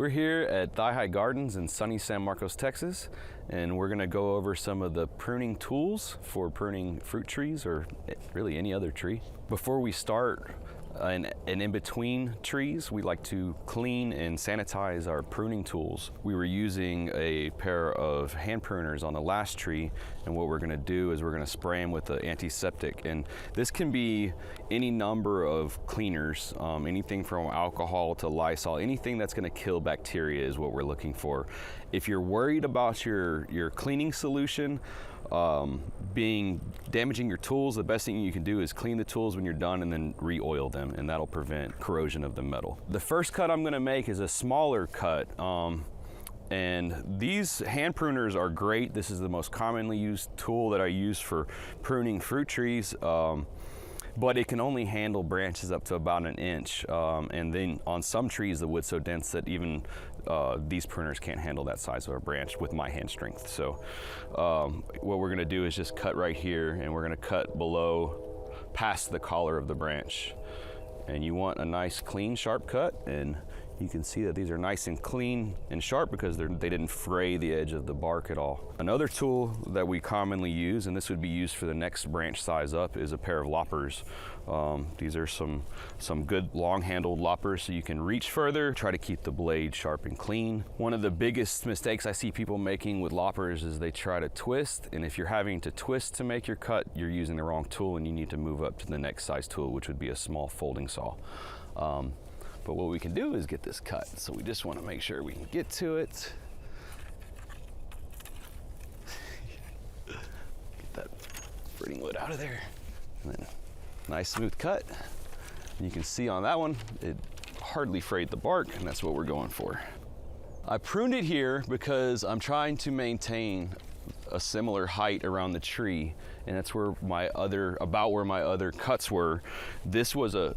We're here at Thigh High Gardens in sunny San Marcos, Texas, and we're gonna go over some of the pruning tools for pruning fruit trees or really any other tree. Before we start, and in between trees, we like to clean and sanitize our pruning tools. We were using a pair of hand pruners on the last tree, and what we're gonna do is we're gonna spray them with the antiseptic. And this can be any number of cleaners, anything from alcohol to Lysol, anything that's gonna kill bacteria is what we're looking for. If you're worried about your cleaning solution damaging your tools, the best thing you can do is clean the tools when you're done and then re-oil them, and that'll prevent corrosion of the metal. The first cut I'm gonna make is a smaller cut, and these hand pruners are great. This is the most commonly used tool that I use for pruning fruit trees. But it can only handle branches up to about an inch. And then on some trees, the wood's so dense that even these pruners can't handle that size of a branch with my hand strength. So what we're gonna do is just cut right here, and we're gonna cut below, past the collar of the branch. And you want a nice, clean, sharp cut. And you can see that these are nice and clean and sharp because they didn't fray the edge of the bark at all. Another tool that we commonly use, and this would be used for the next branch size up, is a pair of loppers. These are some good long-handled loppers so you can reach further, try to keep the blade sharp and clean. One of the biggest mistakes I see people making with loppers is they try to twist, and if you're having to twist to make your cut, you're using the wrong tool and you need to move up to the next size tool, which would be a small folding saw. But what we can do is get this cut. So we just want to make sure we can get to it. Get that fruiting wood out of there. And then nice smooth cut. And you can see on that one, it hardly frayed the bark, and that's what we're going for. I pruned it here because I'm trying to maintain a similar height around the tree, and that's where about where my other cuts were. This was a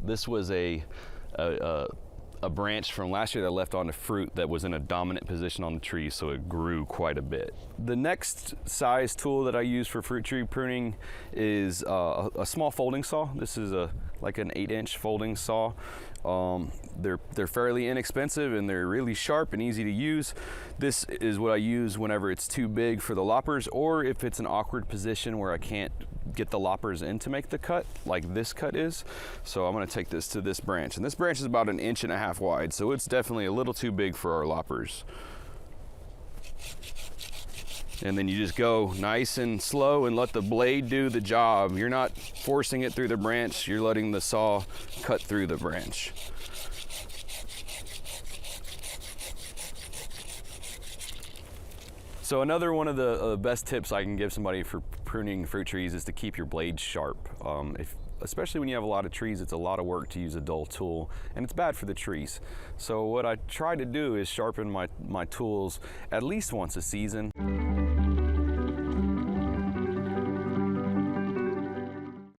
branch from last year that left on the fruit that was in a dominant position on the tree, so it grew quite a bit. The next size tool that I use for fruit tree pruning is a small folding saw. This is like an 8-inch folding saw. They're fairly inexpensive and they're really sharp and easy to use. This is what I use whenever it's too big for the loppers, or if it's an awkward position where I can't get the loppers in to make the cut, like this cut is. So I'm gonna take this to this branch, and this branch is about 1.5 inches wide, so it's definitely a little too big for our loppers. And then you just go nice and slow and let the blade do the job. You're not forcing it through the branch, you're letting the saw cut through the branch. So another one of the best tips I can give somebody for pruning fruit trees is to keep your blades sharp. Especially when you have a lot of trees, it's a lot of work to use a dull tool, and it's bad for the trees. So what I try to do is sharpen my tools at least once a season.